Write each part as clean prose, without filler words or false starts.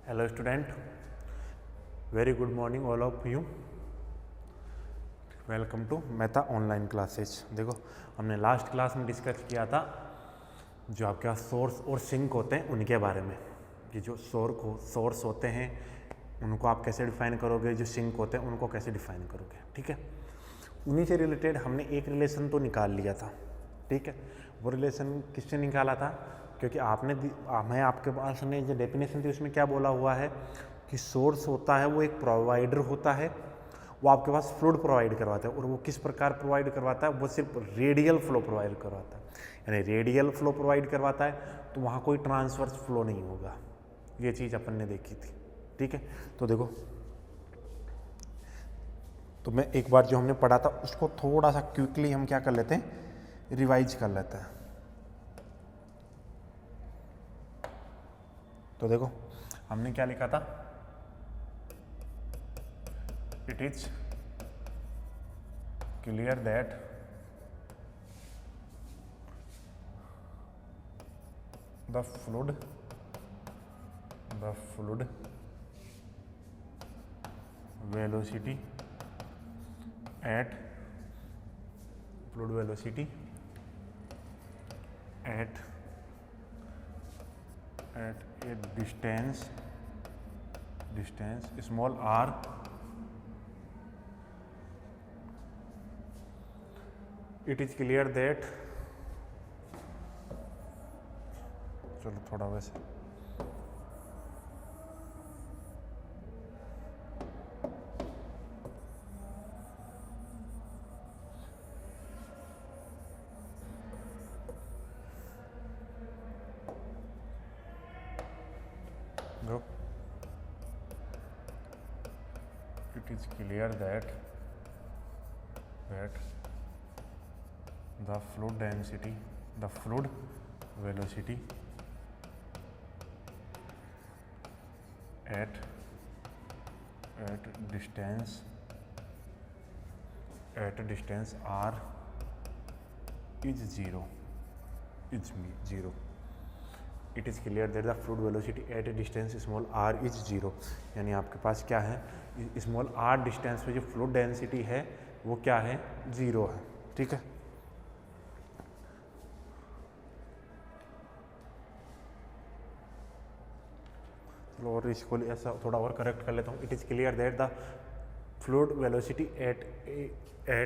Hello student, very good morning all of you. Welcome to Meta online classes. देखो, हमने last class में discuss किया था जो आपके पास सोर्स और सिंक होते हैं उनके बारे में, कि जो सोर्स होते हैं उनको आप कैसे डिफाइन करोगे, जो सिंक होते हैं उनको कैसे डिफाइन करोगे। ठीक है, उन्हीं से रिलेटेड हमने एक रिलेशन तो निकाल लिया था। ठीक है, वो रिलेशन किससे निकाला था? क्योंकि मैं आपके पास ने जो डेफिनेशन थी उसमें क्या बोला हुआ है कि सोर्स होता है वो एक प्रोवाइडर होता है, वो आपके पास फ्लूइड प्रोवाइड करवाता है। और वो किस प्रकार प्रोवाइड करवाता है? वो सिर्फ रेडियल फ्लो प्रोवाइड करवाता है। यानी रेडियल फ्लो प्रोवाइड करवाता है तो वहाँ कोई ट्रांसवर्स फ्लो नहीं होगा। ये चीज़ अपन ने देखी थी। ठीक है, तो देखो, तो मैं एक बार जो हमने पढ़ा था उसको थोड़ा सा क्विकली हम क्या कर लेते हैं, रिवाइज कर लेते हैं। तो देखो, हमने क्या लिखा था? It is clear that the fluid velocity at a distance small r it is clear that, चलो थोड़ा वैसे go. It is clear that the fluid velocity at distance r is zero. It is clear that the fluid velocity at a distance small r is zero. यानी आपके पास क्या है, small r distance पे जो fluid density है वो क्या है? जीरो है। ठीक है, चलो और इसको ऐसा थोड़ा और करेक्ट कर लेता हूँ। It is clear that the fluid velocity at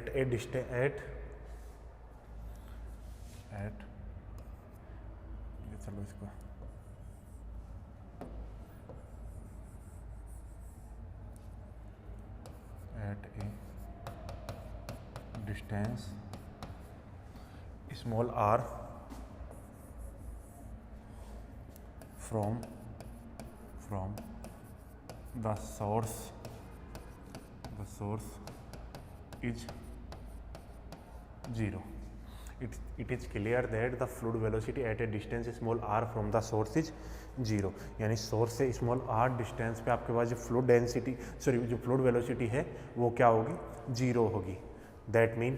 a distance चलो इसको at a distance small r from the source is zero. It is clear that the fluid velocity at a distance small r from the source is zero. यानी source से small r distance पे आपके पास जो fluid density जो fluid velocity है वो क्या होगी? जीरो होगी। That mean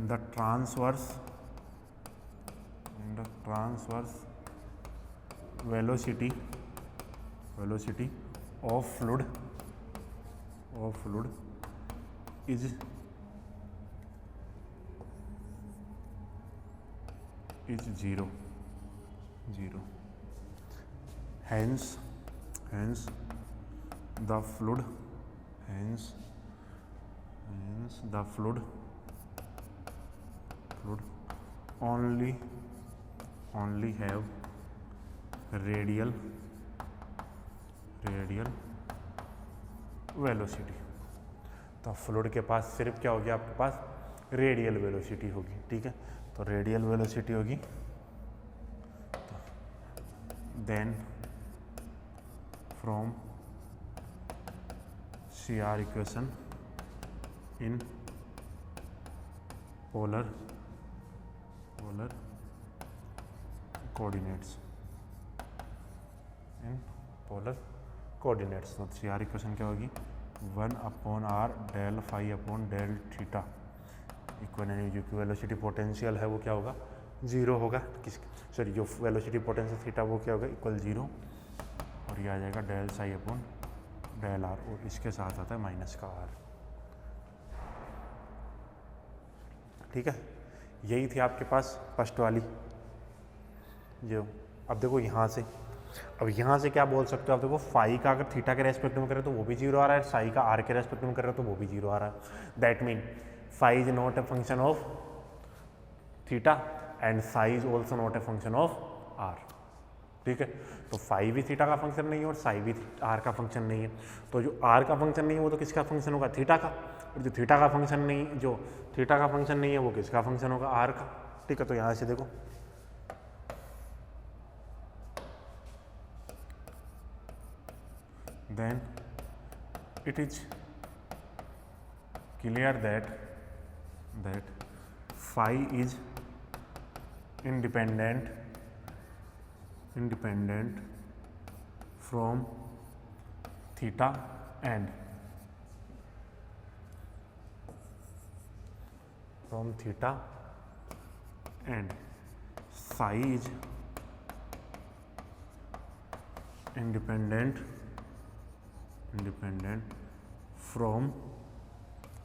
the transverse velocity of fluid is zero. Hence the fluid only have radial velocity. तो फ्लूइड के पास सिर्फ क्या होगी? आपके पास रेडियल वेलोसिटी होगी। ठीक है, तो रेडियल वेलोसिटी होगी। Then from CR equation in polar coordinates तो CR इक्वेशन क्या होगी? 1/r del phi upon del theta equal, यानी जो कि वेलोसिटी पोटेंशियल है वो क्या होगा? जीरो होगा, किस सॉरी जो वेलोसिटी पोटेंशियल थीटा वो क्या होगा, इक्वल जीरो, और ये आ जाएगा del psi upon del r, और इसके साथ आता है माइनस का आर। ठीक है, यही थी आपके पास फर्स्ट वाली जो। अब देखो यहाँ से, अब यहाँ से क्या बोल सकते हो आप, देखो फाई का अगर थीटा के रेस्पेक्ट में करें तो वो भी जीरो आ रहा है, साई का आर के रेस्पेक्ट में करें तो वो भी जीरो आ रहा है। That mean phi is not a function of theta and psi is also not a function of r. ठीक है, तो फाई भी थीटा का फंक्शन नहीं है और साई भी आर का फंक्शन नहीं है। तो जो आर का फंक्शन नहीं है वो तो किसका फंक्शन होगा, थीटा का, और जो थीटा का फंक्शन नहीं, जो थीटा का फंक्शन नहीं है वो किसका फंक्शन होगा, आर का। ठीक है, तो यहाँ से देखो then it is clear that phi is independent from theta and psi is independent from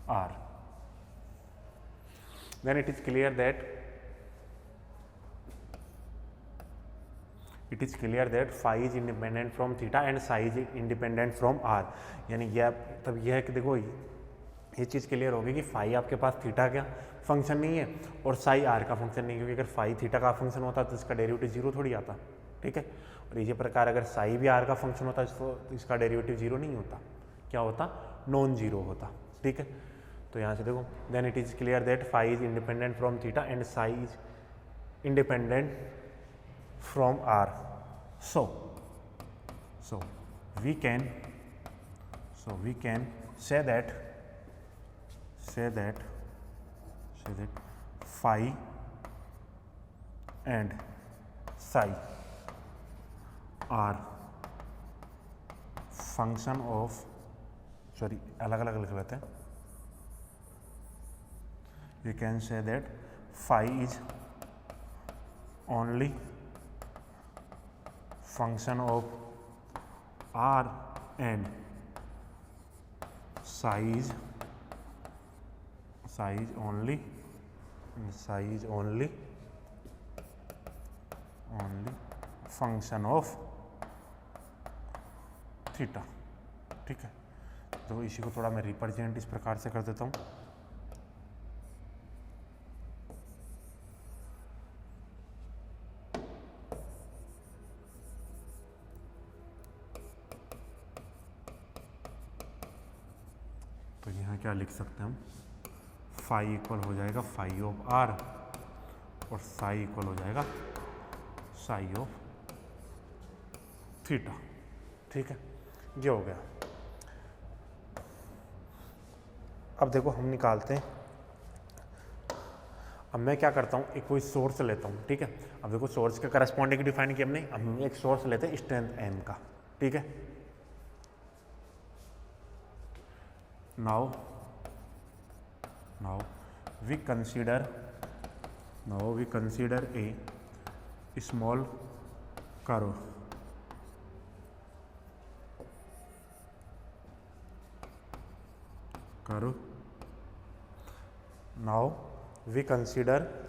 R. Then it is clear that phi is independent from theta and psi is independent from R. यानी यह तब यह है कि देखो ये चीज़ clear होगी कि फाई आपके पास थीटा का फंक्शन नहीं है और साई आर का फंक्शन नहीं है, क्योंकि अगर फाई थीटा का फंक्शन होता तो इसका डेरिवेटिव जीरो थोड़ी आता। ठीक है, और इसी प्रकार अगर साई भी आर का फंक्शन होता तो इसका डेरिवेटिव जीरो नहीं होता, क्या होता, नॉन जीरो होता। ठीक है, तो यहाँ से देखो then it is clear that phi is independent from theta and psi is independent from r. So we can say that phi and psi are function of, sorry अलग अलग लिख लेते हैं, we can say that phi is only function of R and psi is only function of theta. ठीक है, तो इसी को थोड़ा मैं रिप्रेजेंट इस प्रकार से कर देता हूँ। तो यहाँ क्या लिख सकते हैं हम, फाई इक्वल हो जाएगा फाई ऑफ आर और साई इक्वल हो जाएगा साई ऑफ थीटा। ठीक है, ये हो गया। अब देखो हम निकालते हैं, अब मैं क्या करता हूँ, एक कोई सोर्स लेता हूँ। ठीक है, अब देखो सोर्स के करस्पॉन्डिंग डिफाइन किया हमने, हम एक सोर्स लेते हैं स्ट्रेंथ एम का। ठीक है, now we consider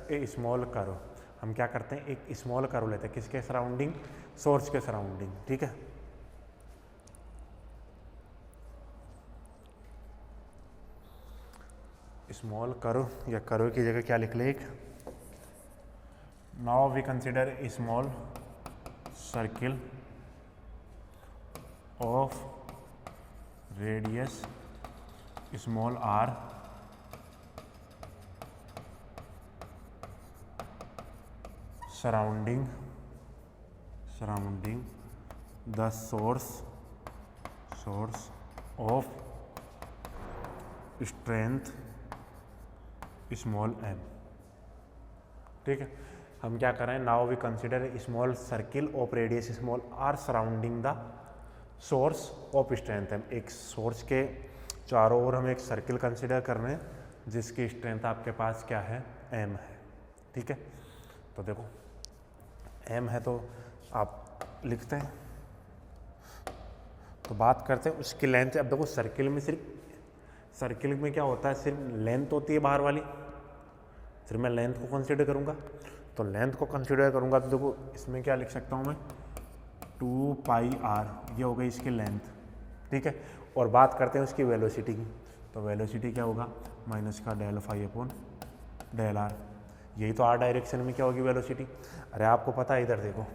a small curve हम क्या करते हैं, एक स्मॉल कर्व लेते हैं, किसके सराउंडिंग, सोर्स के सराउंडिंग। ठीक है, स्मॉल कर्व या कर्व की जगह क्या लिख ले एक, now we consider a small circle of radius small r surrounding the source of strength small m। ठीक है, हम क्या कर रहे हैं, now we consider a small circle of radius small r surrounding the source of strength m। एक source के चारों ओर हम एक सर्किल कंसिडर कर रहे हैं जिसकी स्ट्रेंथ आपके पास क्या है, m है। ठीक है, तो देखो m है तो आप लिखते हैं, तो बात करते हैं उसकी लेंथ। अब देखो सर्किल में सर्किल में क्या होता है, सिर्फ लेंथ होती है बाहर वाली, फिर मैं लेंथ को कंसीडर करूँगा। तो लेंथ को कंसीडर करूँगा तो देखो इसमें क्या लिख सकता हूँ मैं, 2πr, ये हो गई इसकी लेंथ, ठीक है। और बात करते हैं उसकी वेलोसिटी की, तो वेलोसिटी क्या होगा, माइनस का del phi upon del r. यही तो आर डायरेक्शन में क्या होगी वेलोसिटी। अरे आपको पता है, इधर देखो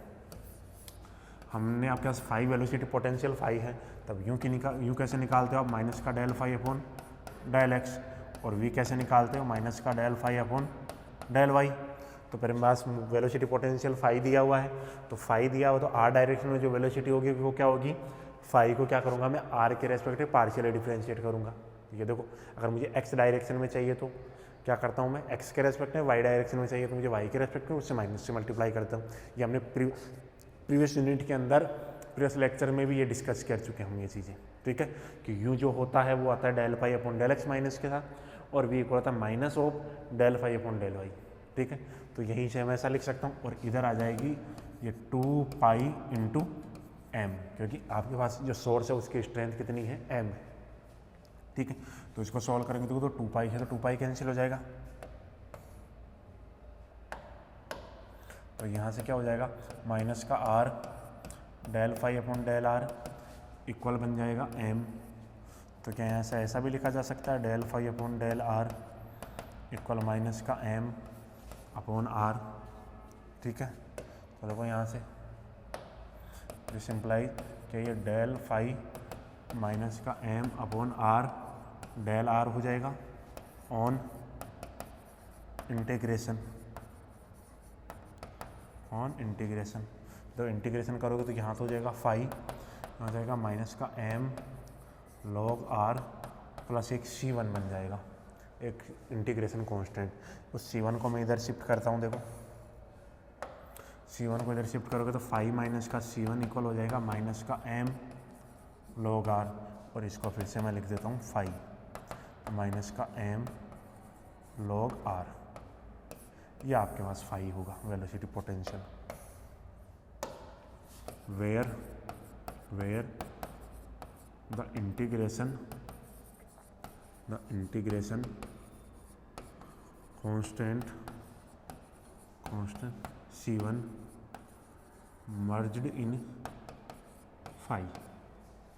हमने आपके पास फाई वेलोसिटी पोटेंशियल फाई है, तब यूँ कैसे निकालते हो आप, माइनस का del phi upon del x, और वी कैसे निकालते हो, माइनस का del phi upon del y. तो फिर मेरे पास वेलोसिटी पोटेंशियल फाई दिया हुआ है, तो फाई दिया हुआ तो आर डायरेक्शन में जो वेलोसिटी होगी वो क्या होगी, फाई को क्या करूँगा मैं आर के रेस्पेक्टिव पार्शियली डिफरेंशिएट करूँगा। ये देखो अगर मुझे एक्स डायरेक्शन में चाहिए तो क्या करता हूँ मैं, एक्स के रेस्पेक्ट में, वाई डायरेक्शन में चाहिए तो मुझे वाई के रेस्पेक्ट में उससे माइनस से मल्टीप्लाई करता हूँ। ये हमने प्रीवियस यूनिट के अंदर प्रीवियस लेक्चर में भी ये डिस्कस कर चुके हैं हम ये चीज़ें, ठीक है। कि यू जो होता है वो आता है del phi upon del x minus के साथ, और वी इक्वल होता है minus of del phi upon del y, ठीक है। तो यहीं से मैं ऐसा लिख सकता हूँ, और इधर आ जाएगी ये 2π इंटू एम, क्योंकि आपके पास जो सोर्स है उसकी स्ट्रेंथ कितनी है, एम है, ठीक है। तो इसको सॉल्व करेंगे तो 2π है, तो 2π कैंसिल हो जाएगा, तो यहाँ से क्या हो जाएगा, माइनस का r del phi upon del r equal बन जाएगा एम। तो क्या यहाँ से ऐसा भी लिखा जा सकता है, del phi upon del r equal minus का एम अपॉन आर, ठीक है। तो देखो यहाँ से दिस इम्प्लाई कि ये डेल फाई माइनस का m upon r del r हो जाएगा ऑन इंटीग्रेशन, तो इंटीग्रेशन करोगे तो यहाँ तो हो जाएगा फाई, हो जाएगा माइनस का एम लॉग आर प्लस एक C1 बन जाएगा, एक इंटीग्रेशन कांस्टेंट। उस C1 को मैं इधर शिफ्ट करता हूँ, देखो C1 को इधर शिफ्ट करोगे तो फाई माइनस का C1 इक्वल हो जाएगा माइनस का एम लॉग आर, और इसको फिर से मैं लिख देता हूँ फाई माइनस का एम लॉग आर, ये आपके पास फाई होगा velocity potential, where the integration constant C1 merged in phi,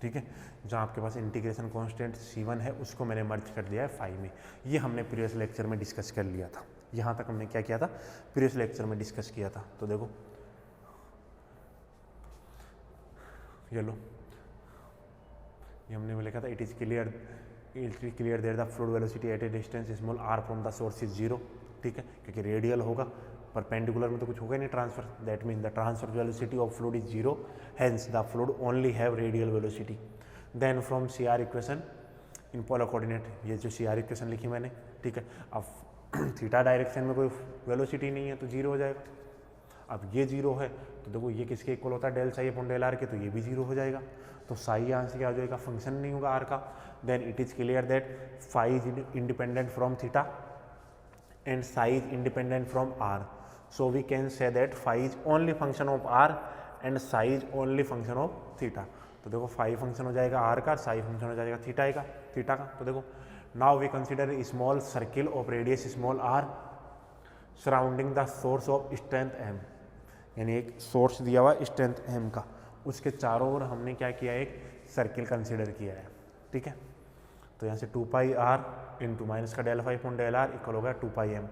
ठीक है। जहाँ आपके पास इंटीग्रेशन कांस्टेंट C1 है उसको मैंने मर्ज कर दिया है फाई में। ये हमने प्रीवियस लेक्चर में डिस्कस कर लिया था, यहाँ तक हमने क्या किया था, प्रीवियस लेक्चर में डिस्कस किया था। तो देखो ये लो, ये हमने लिखा था, it is clear there the fluid velocity at a distance small r from the source is zero, ठीक है, क्योंकि रेडियल होगा, परपेंडिकुलर में तो कुछ होगा नहीं transfer, that mean the transfer velocity of fluid is zero, hence the fluid only have radial velocity. Then from CR equation in polar coordinate, ये जो CR इक्वेशन लिखी मैंने, ठीक है। अब थीटा डायरेक्शन में कोई वेलोसिटी नहीं है तो जीरो हो जाएगा। अब ये जीरो है तो देखो ये किसके इक्वल होता है, del psi upon del r के, तो ये भी जीरो हो जाएगा। तो साई यहाँ से क्या हो जाएगा, फंक्शन नहीं होगा आर का। Then it is clear that phi is independent from theta and psi is independent from r, so we can say that phi is only function of r and psi is only function of theta. तो देखो phi function हो जाएगा are का, Sai function हो जाएगा theta का। तो देखो now we consider a small circle of radius small r surrounding the source of strength m, यानी एक सोर्स दिया हुआ स्ट्रेंथ एम का, उसके चारों ओर हमने क्या किया, एक सर्किल कंसिडर किया है, ठीक है। तो यहाँ से 2πr इंटू माइनस का del phi upon del r equal हो गया 2πm,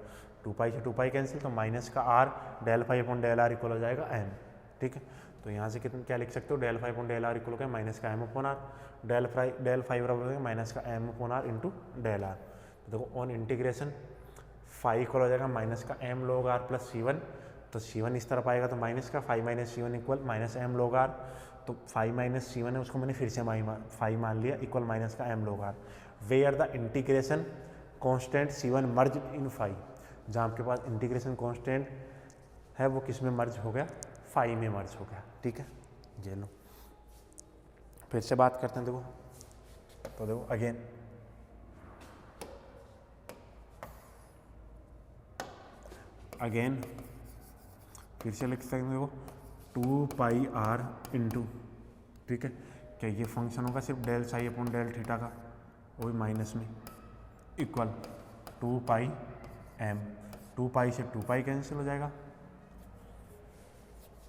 2π से 2π कैंसिल, तो माइनस का r del phi upon del r equal हो जाएगा m, ठीक है। तो यहाँ से कितना क्या लिख सकते हो, del phi upon del r equal हो गया माइनस का m upon r, del phi बराबर हो गया माइनस का m upon r into del r. तो देखो ऑन इंटीग्रेशन फाई इक्वल हो जाएगा माइनस का m log r plus C1, तो C1 इस तरफ आएगा तो माइनस का phi minus C1 equal minus m log r, तो फाई माइनस C1 है उसको मैंने फिर से फाई मान लिया इक्वल माइनस का m log r, where the integration constant C1 merge in phi, जहाँ आपके पास इंटीग्रेशन कांस्टेंट है वो किस में मर्ज हो गया, फाई में मर्ज हो गया, ठीक है। ये लो फिर से बात करते हैं, देखो तो देखो अगेन फिर से लिख सकते हैं, देखो 2 पाई आर इंटू, ठीक है, क्या ये फंक्शन होगा सिर्फ del psi upon del theta का, वो भी माइनस में, इक्वल 2 पाई एम, 2 पाई से 2 पाई कैंसिल हो जाएगा,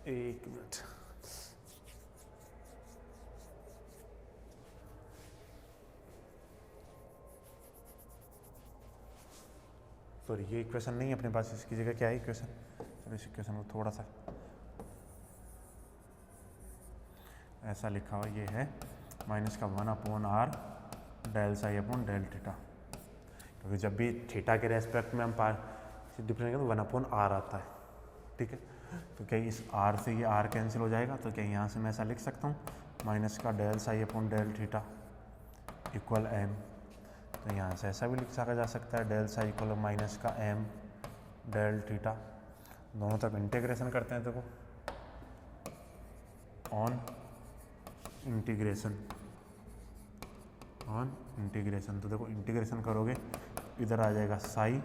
एक मिनट, सॉरी ये इक्वेशन नहीं है अपने पास, इसकी जगह क्या है इक्वेशन, चलो इस इक्वेशन को थोड़ा सा ऐसा लिखा हुआ, ये है माइनस का 1 upon r del psi upon del theta, क्योंकि जब भी थीटा के रेस्पेक्ट में हम डिफरेंस करें तो 1 अपॉन आर आता है, ठीक है। तो क्या इस आर से ये आर कैंसिल हो जाएगा, तो क्या यहाँ से मैं ऐसा लिख सकता हूँ माइनस का del psi upon del theta equal m, तो यहाँ से ऐसा भी लिखा जा सकता है डेल साई इक्वल माइनस का एम डेल थीटा, दोनों तरफ इंटीग्रेशन करते हैं, देखो ऑन इंटीग्रेशन, तो देखो इंटीग्रेशन करोगे इधर आ जाएगा साई,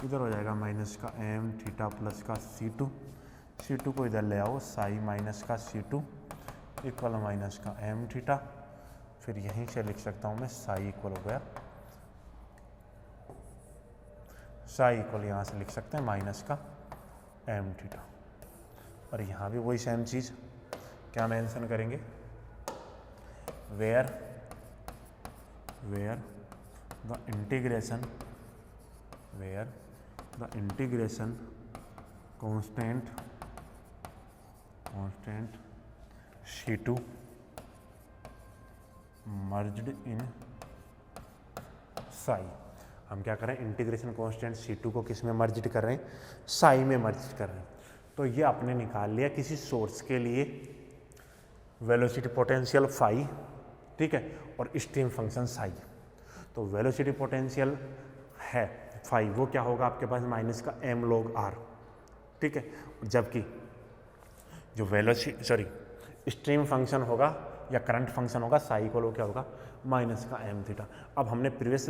इधर हो जाएगा माइनस का एम थीटा प्लस का C2 को इधर ले आओ, साई माइनस का C2 इक्वल माइनस का एम थीटा, फिर यहीं से लिख सकता हूँ मैं साई इक्वल हो गया, साई इक्वल यहाँ से लिख सकते हैं माइनस का एम थीटा, और यहाँ भी वही सेम चीज़ क्या मेंशन करेंगे, where the integration constant C2 merged in psi, हम क्या कर रहे हैं इंटीग्रेशन कांस्टेंट C2 को किस में मर्ज्ड कर रहे हैं, साई में मर्ज कर रहे हैं। तो ये आपने निकाल लिया किसी सोर्स के लिए वेलोसिटी पोटेंशियल फाई, ठीक है, और स्ट्रीम फंक्शन साई। तो वेलोसिटी पोटेंशियल है फाई, वो क्या होगा आपके पास माइनस का एम लॉग आर, ठीक है, जबकि जो स्ट्रीम फंक्शन होगा या करंट फंक्शन होगा साई को क्या होगा माइनस का एम थीटा। अब हमने प्रीवियस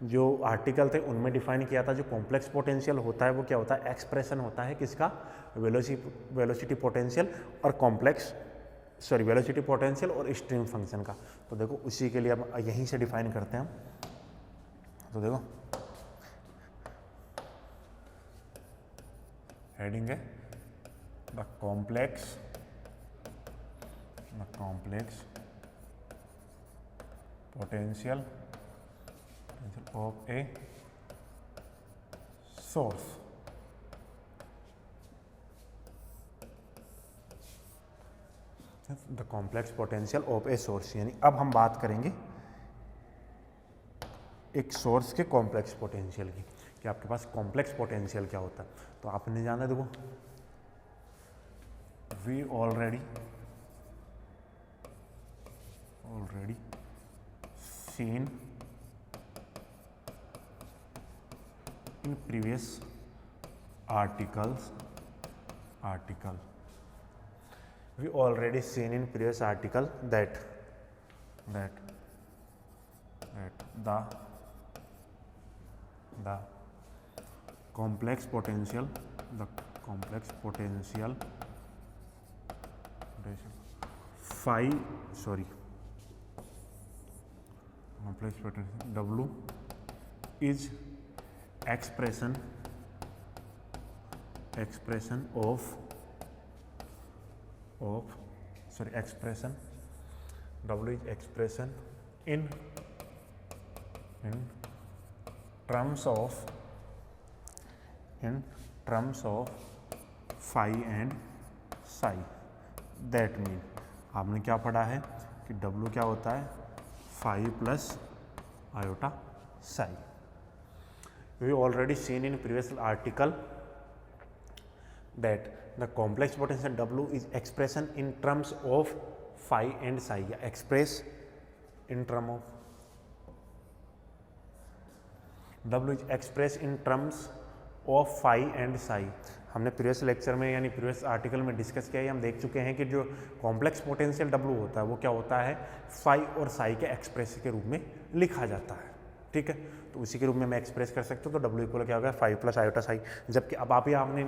जो आर्टिकल थे उनमें डिफाइन किया था जो कॉम्प्लेक्स पोटेंशियल होता है वो क्या होता है, एक्सप्रेशन होता है किसका, वेलोसिटी पोटेंशियल और वेलोसिटी पोटेंशियल और स्ट्रीम फंक्शन का। तो देखो उसी के लिए अब यहीं से डिफाइन करते हैं हम। तो देखो हेडिंग है the complex potential of a source. The complex potential of a source, यानी अब हम बात करेंगे एक सोर्स के कॉम्प्लेक्स पोटेंशियल की, कि आपके पास कॉम्प्लेक्स पोटेंशियल क्या होता है। तो आपने जाना, देखो we already seen in previous article we already seen in previous article that the complex potential phi complex potential W is expression W is expression in terms of phi and psi। That mean आपने क्या पढ़ा है कि W क्या होता है, phi plus iota psi। We already seen in previous article that the complex potential W is expression in terms of phi and psi, या express in term of W is expressed in terms of phi and psi। हमने previous lecture में यानी previous article में discuss किया है, हम देख चुके हैं कि जो कॉम्प्लेक्स पोटेंशियल W होता है वो क्या होता है, phi और psi के एक्सप्रेस के रूप में लिखा जाता है, ठीक है। तो उसी के रूप में मैं एक्सप्रेस कर सकता हूँ। तो W इक्वल क्या होगा, phi प्लस आयोटा psi। जबकि अब आपने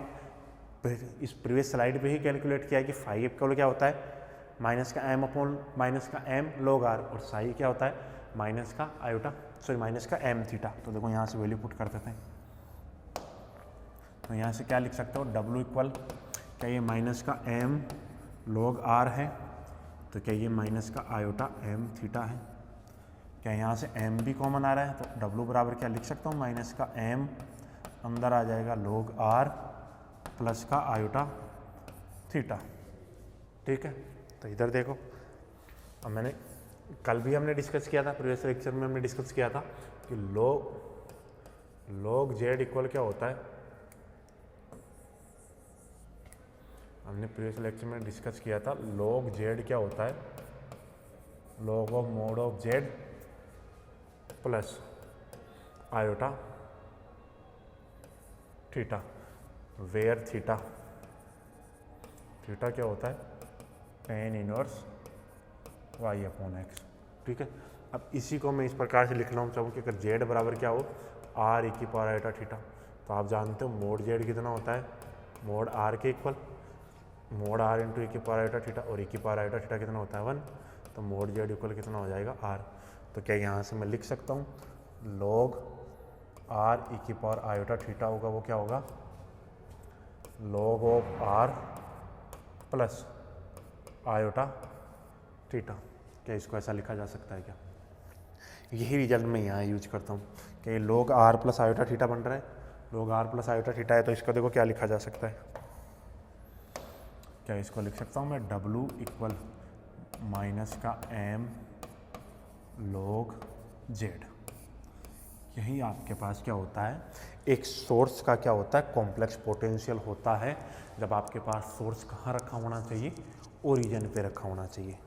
इस प्रीवियस स्लाइड पे ही कैलकुलेट किया है कि फाई इक्वल क्या होता है माइनस का एम अपॉन माइनस का एम log r, और साई क्या होता है माइनस का आयोटा सॉरी माइनस का एम थीटा। तो देखो यहाँ से वैल्यू पुट कर देते हैं। तो यहाँ से क्या लिख सकते हो, W इक्वल क्या ये माइनस का एम log r है, तो क्या ये माइनस का आयोटा एम थीटा है। क्या यहाँ से m भी कॉमन आ रहा है, तो W बराबर क्या लिख सकता हूँ माइनस का m अंदर आ जाएगा log r प्लस का आयोटा थीटा। ठीक है, तो इधर देखो, अब मैंने कल भी हमने डिस्कस किया था, प्रीवियस लेक्चर में हमने डिस्कस किया था कि log z इक्वल क्या होता है। हमने प्रीवियस लेक्चर में डिस्कस किया था log z क्या होता है, log of mod of z plus iota theta, where theta क्या होता है tan inverse y upon x। ठीक है, अब इसी को मैं इस प्रकार से लिख रहा हूँ चाहूँ कि अगर z बराबर क्या हो r e की पावर आयोटा थीटा, तो आप जानते हो मोड z कितना होता है मोड r के equal, mode r into e की पावर आयोटा थीटा, और e की पावर आयोटा थीटा कितना होता है 1, तो मोड z इक्वल कितना हो जाएगा r। तो क्या यहाँ से मैं लिख सकता हूँ log r e की पावर आयोटा थीटा होगा वो क्या होगा log of r plus iota theta. क्या इसको ऐसा लिखा जा सकता है क्या, यही रिजल्ट मैं यहाँ यूज करता हूँ कि ये log r plus iota theta बन रहा है, log r plus iota theta है, तो इसको देखो क्या लिखा जा सकता है। क्या इसको लिख सकता हूँ मैं W इक्वल माइनस का m log z। यही आपके पास क्या होता है, एक सोर्स का क्या होता है कॉम्प्लेक्स पोटेंशियल होता है जब आपके पास सोर्स कहाँ रखा होना चाहिए, ओरिजिन पे रखा होना चाहिए।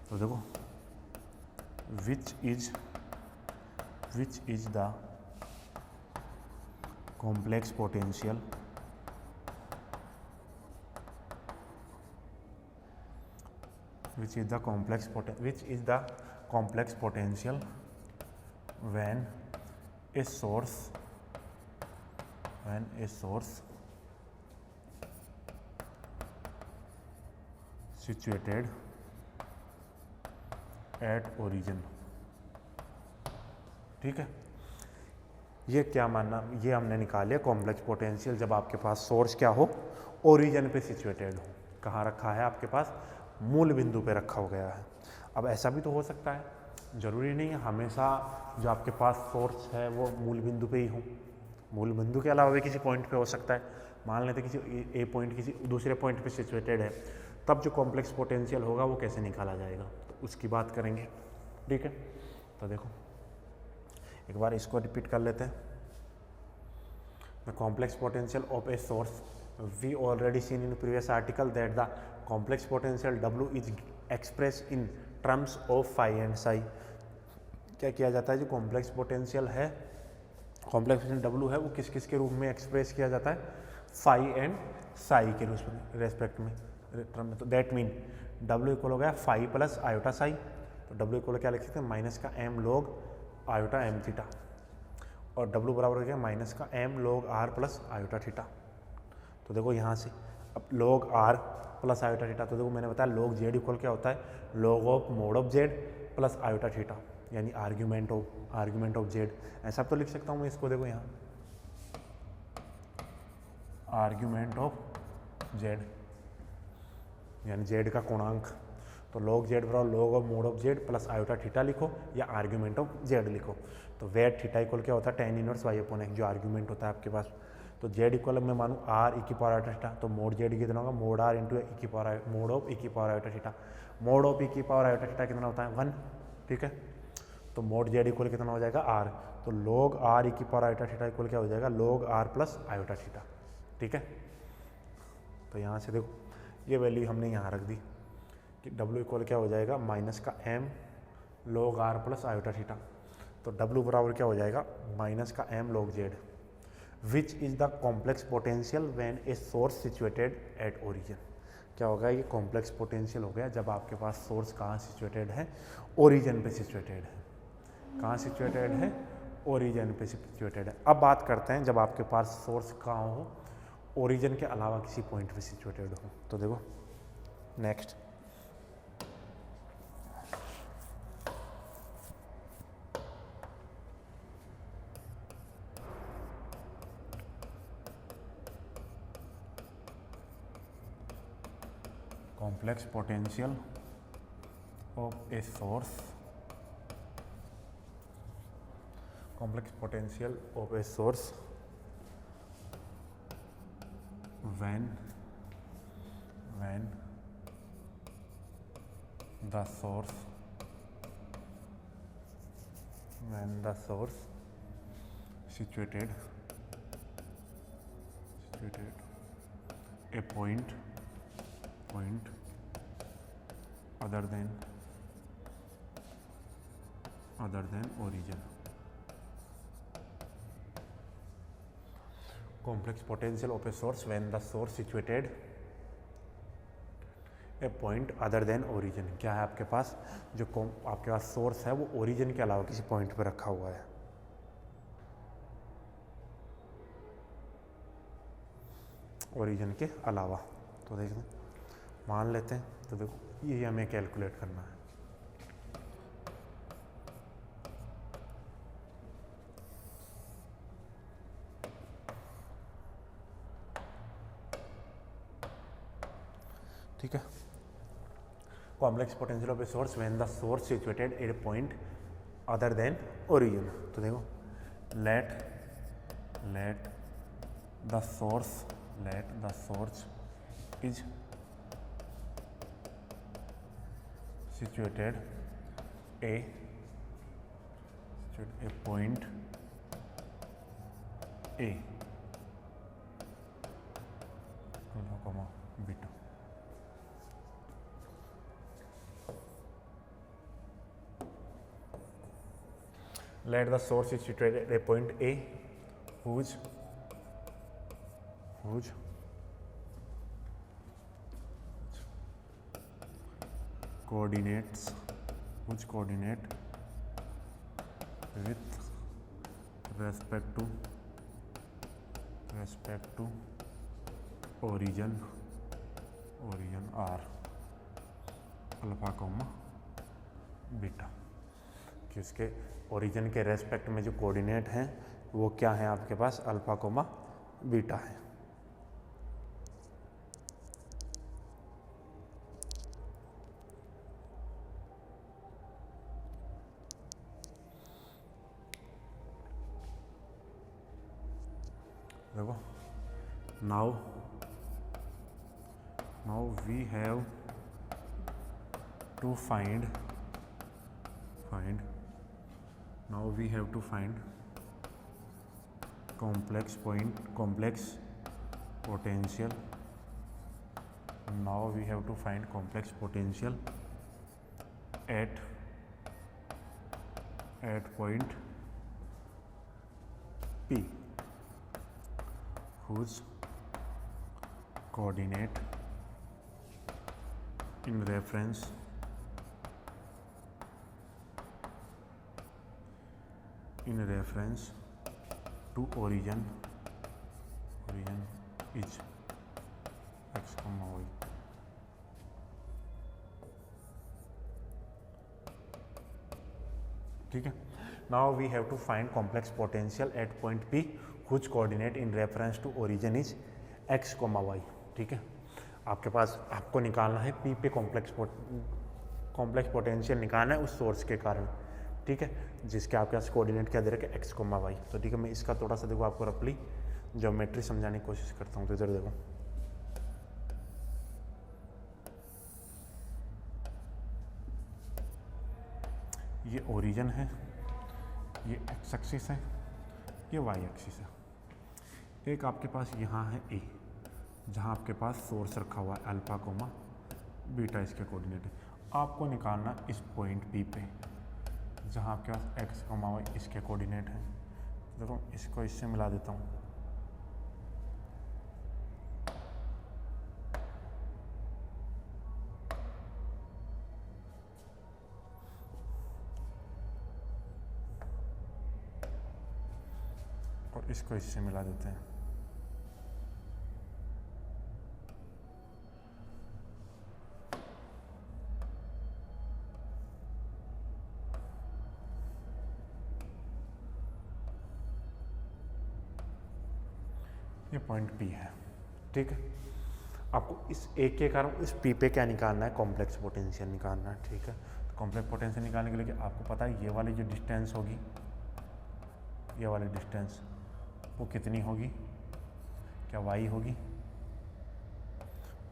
तो देखो which is the complex potential which is the complex potential when a source situated at origin। ठीक है, ये क्या मानना, ये हमने निकाल लिया कॉम्प्लेक्स पोटेंशियल जब आपके पास सोर्स क्या हो ओरिजिन पे सिचुएटेड हो। कहाँ रखा है आपके पास, मूल बिंदु पे रखा हो गया है। अब ऐसा भी तो हो सकता है, जरूरी नहीं है हमेशा जो आपके पास सोर्स है वो मूल बिंदु पे ही हो, मूल बिंदु के अलावा भी किसी पॉइंट पे हो सकता है। मान लेते किसी ए पॉइंट किसी दूसरे पॉइंट पे सिचुएटेड है, तब जो कॉम्प्लेक्स पोटेंशियल होगा वो कैसे निकाला जाएगा, तो उसकी बात करेंगे। ठीक है, तो देखो एक बार इसको रिपीट कर लेते हैं। The complex potential of a source, we already seen in previous article that the complex potential W is express in terms of phi and psi. क्या किया जाता है, जो कॉम्प्लेक्स पोटेंशियल है, कॉम्प्लेक्स पोटेंशियल W है, वो किस किस के रूप में एक्सप्रेस किया जाता है, फाई एंड साई के रेस्पेक्ट में टर्म में। तो दैट मीन W इक्वल हो गया फाई प्लस आयोटा साई, तो W इक्वल क्या लिख सकते हैं माइनस का m log iota m theta, और W बराबर हो गया माइनस का m log r plus iota theta. तो देखो यहाँ से अब log r plus iota theta, तो देखो मैंने बताया log z इक्वल क्या होता है log of mod of z plus iota theta, यानी आर्ग्यूमेंट ऑफ z। ऐसा तो लिख सकता हूँ मैं इसको, देखो यहाँ आर्ग्यूमेंट ऑफ z यानी z का कोणांक, तो log z बराबर log of mod of z plus iota theta लिखो या आर्ग्यूमेंट ऑफ z लिखो। तो वेट थीटा इक्वल क्या होता है tan inverse y upon x, जो आर्ग्यूमेंट होता है आपके पास। तो z इक्वल मैं मानूँ r e की पावर आयोटा थीटा, तो मोड z कितना होगा मोड r इंटू e की पावर मोड ऑफ e की power iota theta, mode of e की पावर आयोटा थीटा कितना होता है 1। ठीक है, तो मोड z इक्वल कितना हो जाएगा r, तो log r e की पावर आयोटा थीटा इक्वल क्या हो जाएगा log r plus iota theta. ठीक है, तो यहाँ से देखो ये वैल्यू हमने यहाँ रख दी कि W इक्वल क्या हो जाएगा माइनस का m log r plus iota theta, तो W बराबर क्या हो जाएगा माइनस का m log z, which is the complex potential when a source situated at origin. क्या होगा, ये कॉम्प्लेक्स पोटेंशियल हो गया जब आपके पास सोर्स कहाँ सिचुएटेड है, ओरिजिन पे सिचुएटेड है। कहाँ सिचुएटेड है, ओरिजिन पे सिचुएटेड है। अब बात करते हैं जब आपके पास सोर्स कहाँ हो, ओरिजिन के अलावा किसी पॉइंट पे सिचुएटेड हो। तो देखो next, complex potential of a source, complex potential of a source when the source situated a point other than origin. Complex potential of a source when the source situated a point other than origin. क्या है आपके पास, जो आपके पास source है वो origin के अलावा किसी पॉइंट पर रखा हुआ है। ओरिजिन के अलावा, तो देखो मान लेते हैं, तो देखो ये हमें कैलकुलेट करना है। ठीक है, complex potential of a source when the source situated at A point other than origin. तो देखो let the source is situated a point A, comma beta. Let the source is situated at a point A whose coordinate with respect to origin are alpha comma beta, कि उसके origin के respect में जो coordinate हैं वो क्या है आपके पास, अल्फा कॉमा बीटा है। देखो now we have to find complex potential. Now we have to find complex potential at point P whose coordinate in reference to origin is x, y. ठीक है, now we have to find complex potential at point P whose coordinate in reference to origin is x, y. ठीक है, आपके पास आपको निकालना है P पे complex potential निकालना है उस सोर्स के कारण। ठीक है, जिसके आपके पास कोऑर्डिनेट क्या दे रखे x, y। तो ठीक है, मैं इसका थोड़ा सा देखो आपको रफली ज्योमेट्री समझाने की कोशिश करता हूँ। तो इधर देखो, ये ओरिजिन है, ये एक्स एक्सिस है, ये वाई एक्सिस है। एक आपके पास यहाँ है ए, जहाँ आपके पास सोर्स रखा हुआ है अल्फा कोमा बीटा, इसके कोऑर्डिनेट है। आपको निकालना इस पॉइंट पी पे जहाँ आपके पास एक्स कोमा वाई इसके कोऑर्डिनेट है। देखो इसको इससे मिला देता हूँ, और इसको इससे मिला देते हैं। ये पॉइंट पी है, ठीक है। आपको इस ए के कारण इस पी पे क्या निकालना है, कॉम्प्लेक्स पोटेंशियल निकालना है, ठीक है। तो कॉम्प्लेक्स पोटेंशियल निकालने के लिए आपको पता है ये वाली जो डिस्टेंस होगी, ये वाली डिस्टेंस वो कितनी होगी, क्या वाई होगी,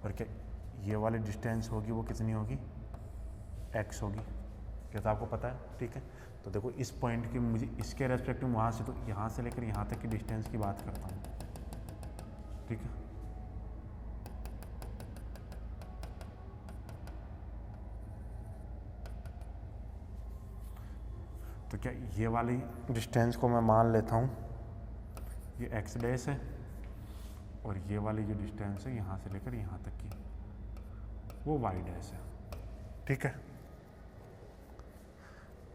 और क्या ये वाली डिस्टेंस होगी वो कितनी होगी, एक्स होगी, क्या तो आपको पता है, ठीक है। तो देखो इस पॉइंट की मुझे इसके रेस्पेक्टिव वहाँ से, तो यहाँ से लेकर यहाँ तक की डिस्टेंस की बात करता हूँ, ठीक है। तो क्या ये वाली डिस्टेंस को मैं मान लेता हूँ ये एक्स डैश है, और ये वाली जो डिस्टेंस है यहाँ से लेकर यहाँ तक की वो वाई डैश है, ठीक है।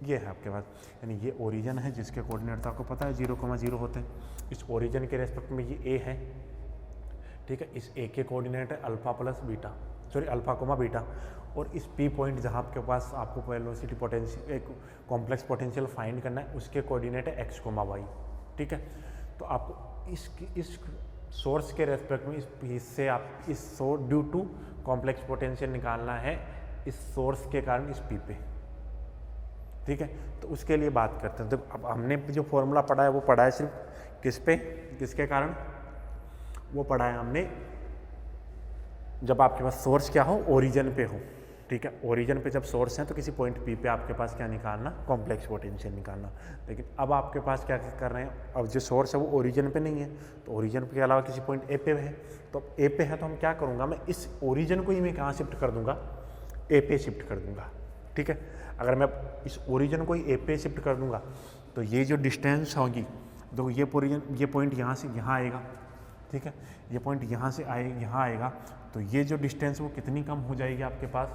ये है आपके पास, यानी ये ओरिजिन है जिसके कोऑर्डिनेट आपको पता है 0,0 होते हैं। इस ओरिजिन के रेस्पेक्ट में ये ए है, ठीक है। इस ए के कोऑर्डिनेट है alpha plus beta, sorry alpha comma beta, और इस पी पॉइंट जहाँ आपके पास आपको वेलोसिटी पोटेंशियल एक कॉम्प्लेक्स पोटेंशियल फाइंड करना है उसके कोऑर्डिनेट है एक्स कोमा वाई, ठीक है। तो आपको इस सोर्स के रेस्पेक्ट में इससे आप इस source due to complex potential निकालना है इस सोर्स के कारण इस पी पे, ठीक है। तो उसके लिए बात करते हैं। तो अब हमने जो फॉर्मूला पढ़ा है वो पढ़ा है सिर्फ किस पे, किसके कारण, वो पढ़ा है हमने जब आपके पास सोर्स क्या हो, ओरिजिन पे हो, ठीक है। ओरिजिन पे जब सोर्स है तो किसी पॉइंट पी पे आपके पास क्या निकालना, कॉम्प्लेक्स पोटेंशियल निकालना। लेकिन अब आपके पास क्या कर रहे हैं, अब जो सोर्स है वो ओरिजिन पे नहीं है, तो ओरिजिन पे के अलावा किसी पॉइंट ए पे है, तो अब ए पे है तो हम क्या करूँगा, मैं इस ओरिजिन को ही मैं कहाँ शिफ्ट कर दूँगा, ए पे शिफ्ट कर दूँगा, ठीक है। अगर मैं इस ओरिजिन को ही ए पे शिफ्ट कर दूँगा तो ये जो डिस्टेंस होगी, देखो ये पॉइंट यहाँ से यहाँ आएगा, ठीक है। ये पॉइंट यहाँ से यहाँ आएगा, तो ये जो डिस्टेंस वो कितनी कम हो जाएगी आपके पास।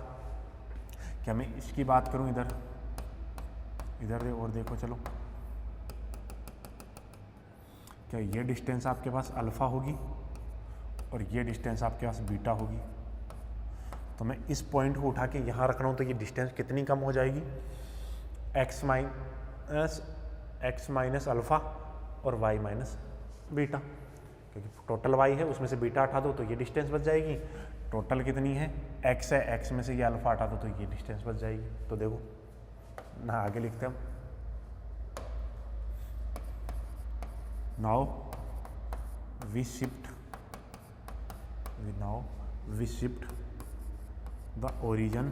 क्या मैं इसकी बात करूँ, इधर और देखो, चलो क्या ये डिस्टेंस आपके पास अल्फ़ा होगी और ये डिस्टेंस आपके पास बीटा होगी। तो मैं इस पॉइंट को उठा के यहाँ रख रहा हूँ तो ये डिस्टेंस कितनी कम हो जाएगी, एक्स माइनस अल्फ़ा और वाई माइनस बीटा, क्योंकि टोटल वाई है उसमें से बीटा हटा दो तो ये डिस्टेंस बच जाएगी। टोटल कितनी है, एक्स है, एक्स में से ये अल्फ़ा हटा दो तो ये डिस्टेंस बच जाएगी। तो देखो ना आगे लिखते हैं हम, now we shift the origin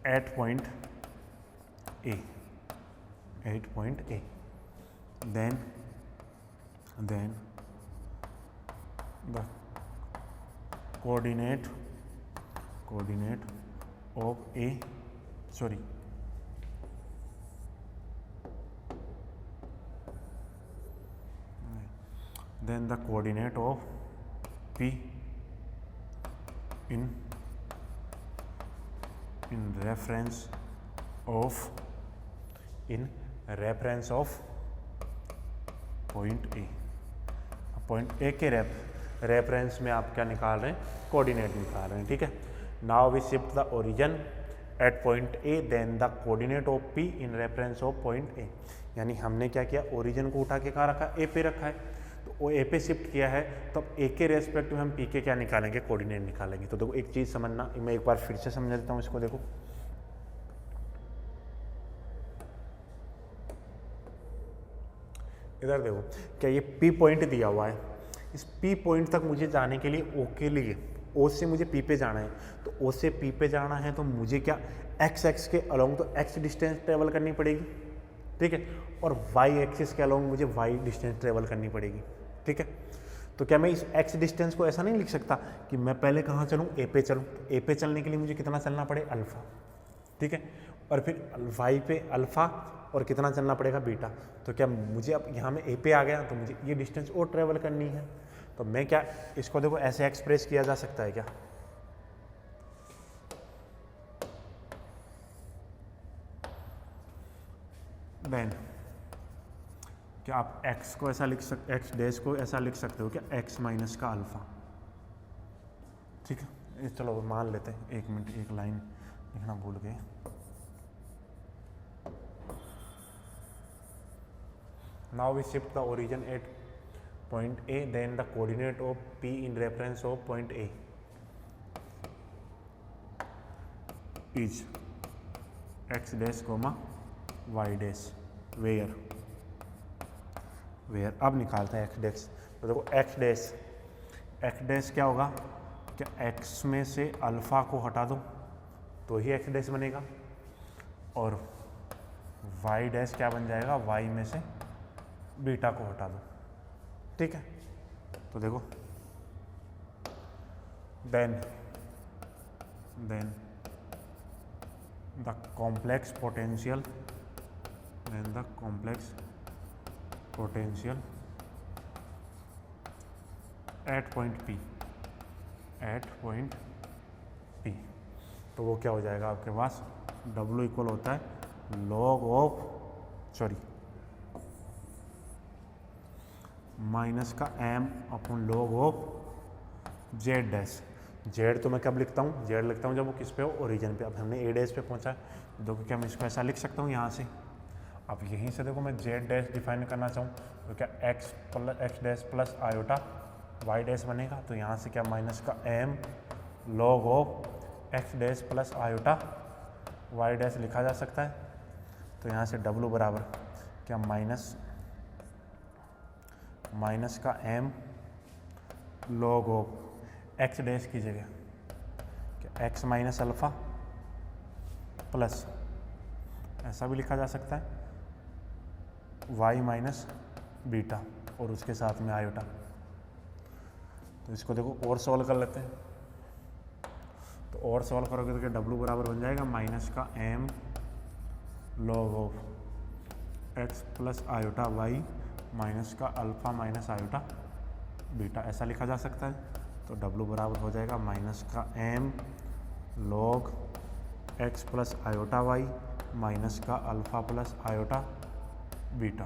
at point A, then the coordinate of A, sorry, then the coordinate of P in reference of point A. Point A के रेफरेंस में आप क्या निकाल रहे हैं, कोऑर्डिनेट निकाल रहे हैं, ठीक है। Now we shift the origin at point A, then the coordinate of P in reference of point a. यानी हमने क्या किया, ओरिजिन को उठा के कहाँ रखा, ए पे रखा है, तो वो ए पे शिफ्ट किया है, तो अब ए के रेस्पेक्ट में हम पी के क्या निकालेंगे, कोऑर्डिनेट निकालेंगे। तो देखो एक चीज़ समझना, मैं एक बार फिर से समझा देता हूँ इसको। देखो इधर देखो, क्या ये पी पॉइंट दिया हुआ है, इस पी पॉइंट तक मुझे जाने के लिए ओ के लिए, ओ से मुझे पी पे जाना है, तो ओ से पी पे जाना है तो मुझे क्या एक्स के अलोंग तो एक्स डिस्टेंस ट्रेवल करनी पड़ेगी, ठीक है, और वाई एक्सिस के अलोंग मुझे वाई डिस्टेंस ट्रेवल करनी पड़ेगी, ठीक है। तो क्या मैं इस एक्स डिस्टेंस को ऐसा नहीं लिख सकता कि मैं पहले कहाँ चलूँ, ए पे चलूँ। ए पे चलने के लिए मुझे कितना चलना पड़े, अल्फ़ा, ठीक है, और फिर वाई पे अल्फ़ा और कितना चलना पड़ेगा, बीटा। तो क्या मुझे अब यहाँ में ए पे आ गया तो मुझे ये डिस्टेंस और ट्रेवल करनी है, तो मैं क्या इसको देखो ऐसे एक्सप्रेस किया जा सकता है क्या, देन क्या आप x को ऐसा x डैश को ऐसा लिख सकते हो क्या, x माइनस का अल्फ़ा, ठीक है। चलो मान लेते हैं, एक मिनट, एक लाइन लिखना भूल गए। Now we shift the origin at point A, then the coordinate of P in reference of point A is x dash comma y dash where अब निकालते हैं x dash। तो देखो x dash क्या होगा, क्या x में से अल्फा को हटा दो तो ही x dash बनेगा, और y dash क्या बन जाएगा, y में से बीटा को हटा दो, ठीक है। तो देखो then the complex potential at point P, तो वो क्या हो जाएगा आपके पास, W इक्वल होता है log ऑफ माइनस का m upon log of z dash. z तो मैं कब लिखता हूँ, z लिखता हूँ जब वो किस पे हो, ओरिजिन पे। अब हमने a डैश पे पहुँचा है, देखो क्या मैं इसको ऐसा लिख सकता हूँ यहाँ से। अब यहीं से देखो मैं z डैश डिफाइन करना चाहूँ तो क्या x dash plus iota y dash बनेगा, तो यहाँ से क्या माइनस का m log of x dash plus iota y dash लिखा जा सकता है। तो यहाँ से w बराबर क्या माइनस का m log of x dash की जगह क्या x माइनस अल्फ़ा प्लस, ऐसा भी लिखा जा सकता है, y माइनस बीटा और उसके साथ में आयोटा। तो इसको देखो और सॉल्व कर लेते हैं, तो और सॉल्व करोगे तो क्या w बराबर बन जाएगा माइनस का m log of x plus iota y minus का अल्फ़ा माइनस आयोटा बीटा, ऐसा लिखा जा सकता है। तो w बराबर हो जाएगा माइनस का m log x plus iota y minus का अल्फ़ा प्लस आयोटा बीटा।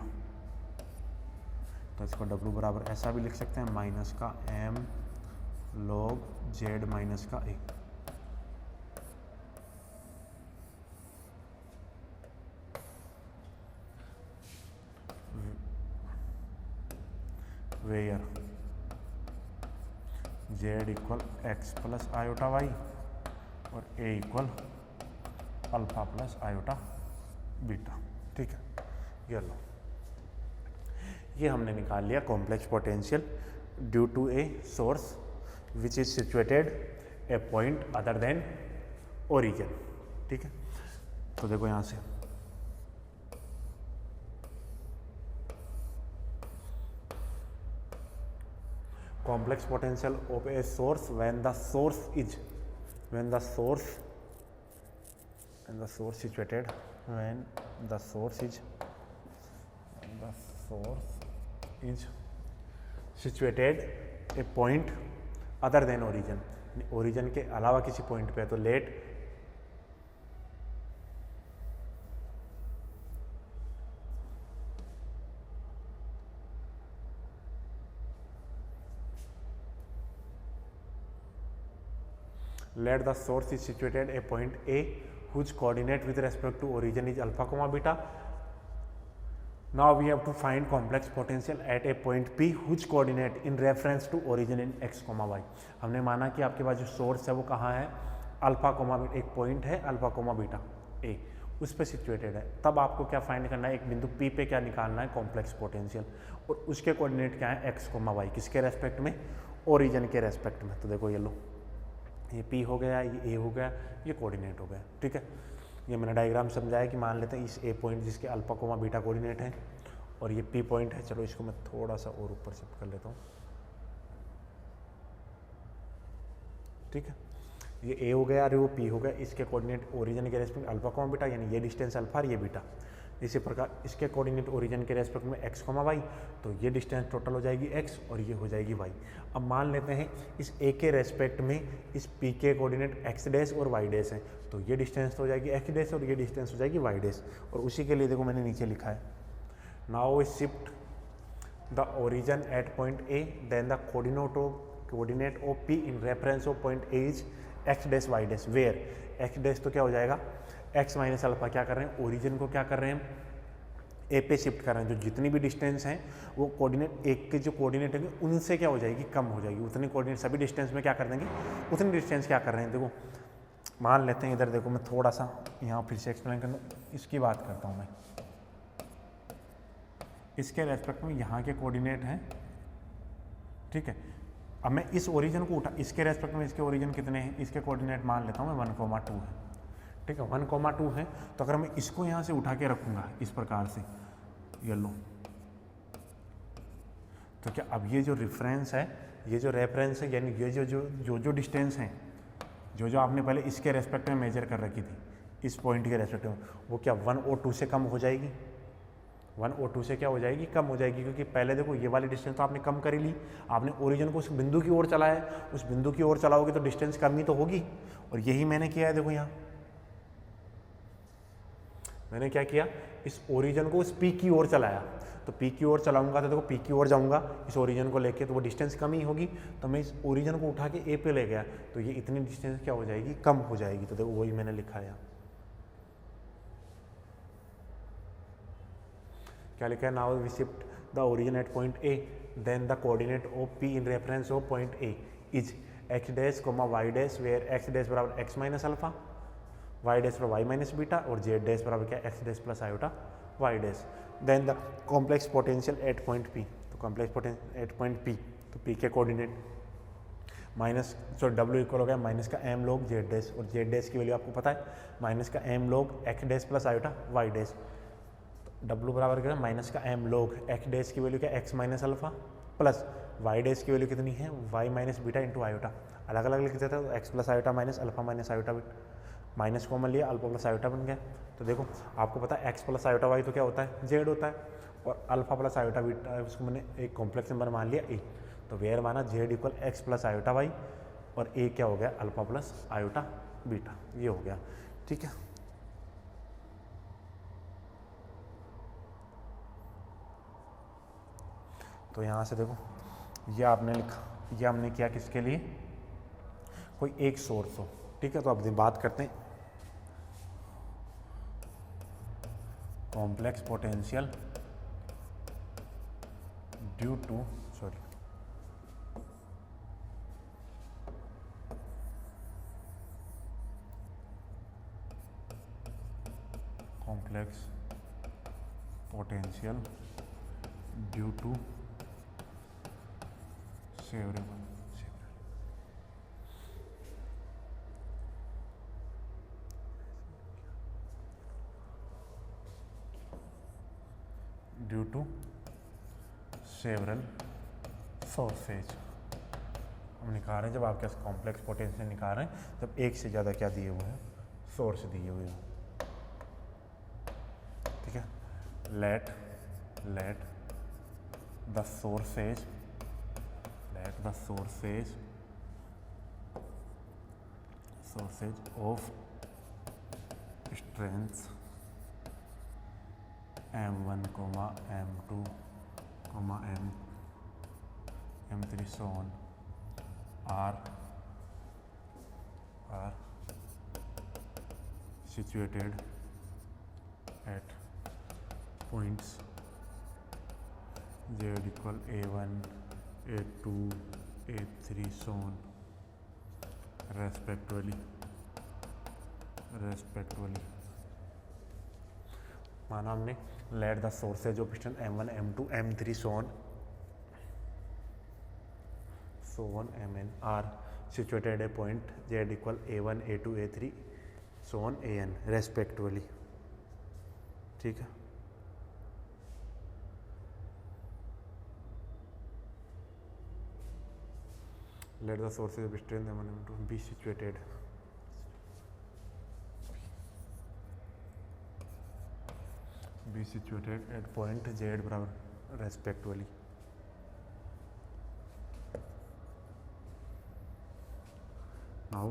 तो इसको w बराबर ऐसा भी लिख सकते हैं, माइनस का m log z माइनस का a। वेयर z equal x plus iota y और a equal alpha plus iota beta, ठीक है। ये लो, ये हमने निकाल लिया complex potential due to a source which is situated a point other than origin, ठीक है। तो देखो यहाँ से complex potential of a source when the source is situated a point other than origin के अलावा किसी पॉइंट पे है, तो late the source is situated a point A whose coordinate with respect to origin is alpha comma beta. Now we have to find complex potential at a point P whose coordinate in reference to origin in x comma y. हमने माना कि आपके पास जो source है वो कहाँ है, alpha comma beta, एक पॉइंट है अल्फा कोमा बीटा A, उस पर सिचुएटेड है। तब आपको क्या फाइंड करना है, एक बिंदु P पे क्या निकालना है, कॉम्प्लेक्स पोटेंशियल, और उसके कोऑर्डिनेट क्या है, x कोमा y, किसके रेस्पेक्ट में, ओरिजिन के रेस्पेक्ट में। तो देखो ये लो, ये P हो गया, ये A हो गया, ये कोऑर्डिनेट हो गया, ठीक है। ये मैंने डायग्राम समझाया कि मान लेते हैं इस A पॉइंट जिसके अल्फा कोमा बीटा कोऑर्डिनेट है और ये P पॉइंट है। चलो इसको मैं थोड़ा सा और ऊपर शिफ्ट कर लेता हूँ, ठीक है। ये A हो गया और वो P हो गया, इसके कोऑर्डिनेट ओरिजिन के रेस्पेक्ट अल्फा कोमा बीटा, यानी ये डिस्टेंस अल्फा और ये बीटा। इसी प्रकार इसके कोऑर्डिनेट ओरिजिन के रेस्पेक्ट में x कोमा y, तो ये डिस्टेंस टोटल हो जाएगी x और ये हो जाएगी y। अब मान लेते हैं इस a के रेस्पेक्ट में इस p के कोऑर्डिनेट x डैश और y डैश है, तो ये डिस्टेंस तो हो जाएगी x डैश और ये डिस्टेंस हो जाएगी y डैश। और उसी के लिए देखो मैंने नीचे लिखा है, now we shift the origin at point a, then the coordinate of p in reference of point a is x dash y dash, where x dash तो क्या हो जाएगा, x माइनस अल्फा, क्या कर रहे हैं, ओरिजिन को क्या कर रहे हैं, ए पे शिफ्ट कर रहे हैं, जो जितनी भी डिस्टेंस हैं वो कोऑर्डिनेट एक के जो कोऑर्डिनेट होंगे उनसे क्या हो जाएगी, कम हो जाएगी। उतनी कोऑर्डिनेट सभी डिस्टेंस में क्या कर देंगे, उतनी डिस्टेंस क्या कर रहे हैं। देखो मान लेते हैं इधर, देखो मैं थोड़ा सा यहाँ फिर से एक्सप्लेन कर दूँ, इसकी बात करता हूँ मैं। इसके रेस्पेक्ट में यहाँ के कोऑर्डिनेट हैं, ठीक है। अब मैं इस ओरिजिन को उठा, इसके रेस्पेक्ट में इसके ओरिजिन कितने हैं, इसके कोऑर्डिनेट मान लेता हूँ मैं 1,2 है, ठीक है। 1,2 है, तो अगर मैं इसको यहाँ से उठा के रखूँगा इस प्रकार से, ये लो, तो क्या अब ये जो रेफरेंस है, ये जो रेफरेंस है, यानी ये जो डिस्टेंस है, जो आपने पहले इसके रेस्पेक्ट में मेजर कर रखी थी, इस पॉइंट के रेस्पेक्ट में, वो क्या 1 और 2 से कम हो जाएगी। 1 और 2 से क्या हो जाएगी, कम हो जाएगी, क्योंकि पहले देखो ये वाली डिस्टेंस तो आपने कम कर ही ली, आपने ओरिजिन को उस बिंदु की ओर चलाया, उस बिंदु की ओर चलाओगे तो डिस्टेंस कम ही तो होगी, और यही मैंने किया है। देखो यहाँ मैंने क्या किया, इस ओरिजिन को उस पी की ओर चलाया, तो पी की ओर चलाऊंगा तो देखो पी की ओर जाऊंगा इस ओरिजिन को लेके, तो वो डिस्टेंस कम ही होगी। तो मैं इस ओरिजिन को उठा के ए पे ले गया, तो ये इतनी डिस्टेंस क्या हो जाएगी, कम हो जाएगी। तो देखो वही मैंने लिखा है, क्या लिखा है, now we shift the origin at point A, then the coordinate of P in reference of point A is X dash comma Y dash, where X dash बराबर X minus alpha, Y dash बराबर Y minus beta, और Z dash बराबर क्या, X dash plus iota Y dash. Then the complex potential at point P, तो complex potential at point P, तो P के coordinate minus, सो W equal हो गया minus का एम लॉग जेड डैश, और जेड डैश की वैल्यू आपको पता है माइनस का m log x dash plus iota Y dash. W बराबर क्या है, माइनस का एम लॉग एक्स डैश की वैल्यू क्या, x minus alpha, plus y dash की वैल्यू कितनी है, y minus beta into iota. अलग अलग लिख देता है, तो x plus iota minus alpha minus iota, minus common लिया, अल्फा प्लस आयोटा बन गया। तो देखो आपको पता है एक्स प्लस आयोटा वाई तो क्या होता है, जेड होता है, और अल्फा प्लस आयोटा बीटा उसको मैंने एक कॉम्प्लेक्स नंबर मान लिया ए, तो वेयर माना z equal x plus iota y, और ए क्या हो गया, अल्फा प्लस आयोटा बीटा, ये हो गया, ठीक है। तो यहाँ से देखो ये आपने लिखा, ये हमने किया किसके लिए, कोई एक सोर्स हो, ठीक है। तो अब बात करते हैं complex potential due to complex potential due to severable due to several sources. हम निकाल रहे हैं जब आपके पास कॉम्प्लेक्स पोटेंशियल निकाल रहे हैं, जब एक से ज़्यादा क्या दिए हुए हैं, सोर्स दिए हुए हैं, ठीक है। Let the sources of strength m1, m2, m3 so on are situated at points z equal a1, a2, a3 so on respectively। माना हमने let the sources of strength m1, m2, m3 so on mn are situated at point z equal a1, a2, a3 so on an respectively, ठीक है। Let the sources of strength m1, m2 be situated at point z बराबर respectively। now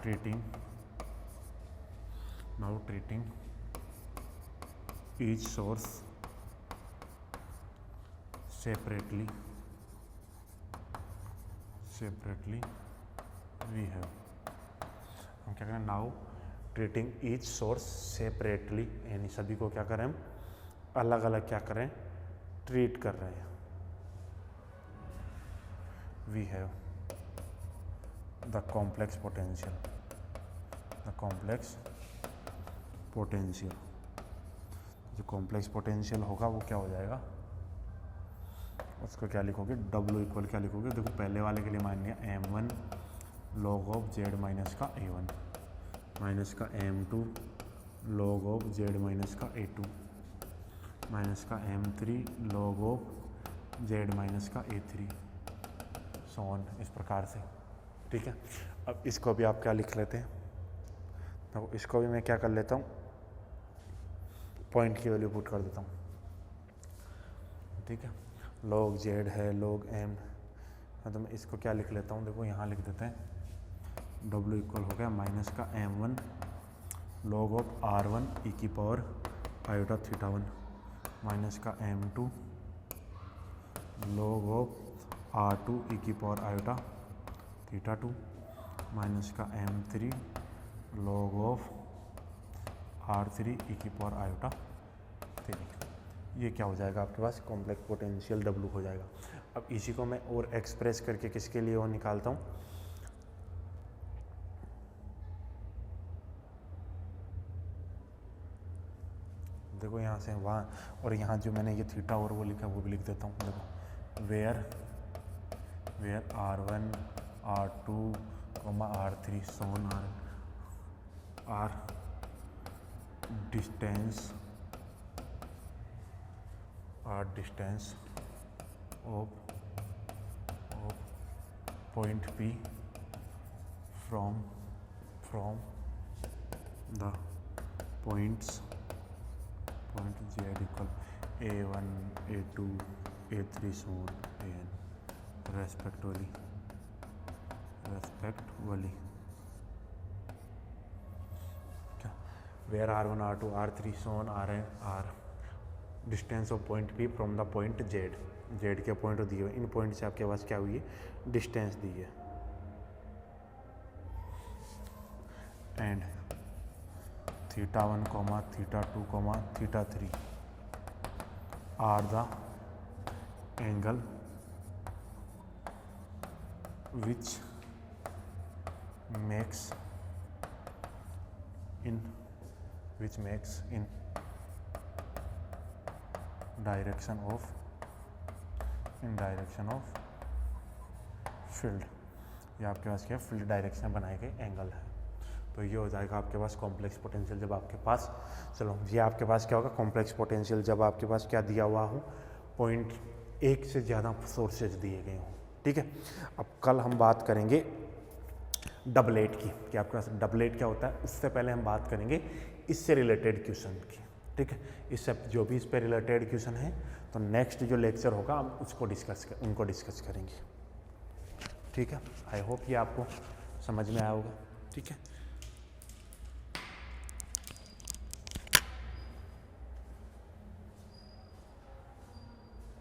treating each source separately we have, हम क्या करें, now treating each source separately, यानी सभी को क्या करें हम अलग अलग क्या करें ट्रीट कर रहे हैं। We have the complex potential, the complex potential, जो कॉम्प्लेक्स पोटेंशियल होगा वो क्या हो जाएगा, उसको क्या लिखोगे W इक्वल क्या लिखोगे, देखो पहले वाले के लिए मान लिया m1 log of z minus का a1 माइनस का m2 log of z minus का a2 माइनस का m3 log of z minus का a3 सोन, इस प्रकार से। ठीक है, अब इसको भी आप क्या लिख लेते हैं, तो इसको भी मैं क्या कर लेता हूँ, पॉइंट की वैल्यू पुट कर देता हूँ। ठीक है, log z है log m, तो मैं इसको क्या लिख लेता हूँ, देखो यहाँ लिख देते हैं W इक्वल हो गया माइनस का m1 log of r1 e की पावर आयोटा थीटा 1 माइनस का m2 log of r2 e की पावर आयोटा थीटा 2 माइनस का m3 log of r3 e की पावर आयोटा 3। ये क्या हो जाएगा आपके पास, कॉम्प्लेक्स पोटेंशियल W हो जाएगा। अब इसी को मैं और एक्सप्रेस करके किसके लिए वो निकालता हूँ, देखो यहाँ से वहाँ, और यहाँ जो मैंने ये थीटा और वो लिखा वो भी लिख देता हूँ। देखो वेयर r1 r2 r3 सोन r distance of point P from the point Z equal A1 A2 A3 so on AN respectively। क्या, where r1 r2 r3 so on Rn r distance of point P from the point Z के point दिए हुए, इन point से आपके पास क्या हुई है distance दी है। And theta 1 theta 2 theta 3 are the angle which makes in direction of field. ये आपके पास क्या है, फील्ड डायरेक्शन में बनाए गए एंगल है। तो ये हो जाएगा आपके पास कॉम्प्लेक्स पोटेंशियल जब आपके पास, चलो ये आपके पास क्या होगा कॉम्प्लेक्स पोटेंशियल जब आपके पास क्या दिया हुआ हो, पॉइंट एक से ज़्यादा सोर्सेज दिए गए हों। ठीक है, अब कल हम बात करेंगे डबलेट की, कि आपके पास डबलेट क्या होता है, उससे पहले हम बात करेंगे इससे रिलेटेड क्वेश्चन की। ठीक है, इससे जो भी इस पर रिलेटेड क्वेश्चन है तो नेक्स्ट जो लेक्चर होगा हम उनको डिस्कस करेंगे। ठीक है, आई होप ये आपको समझ में आया होगा। ठीक है।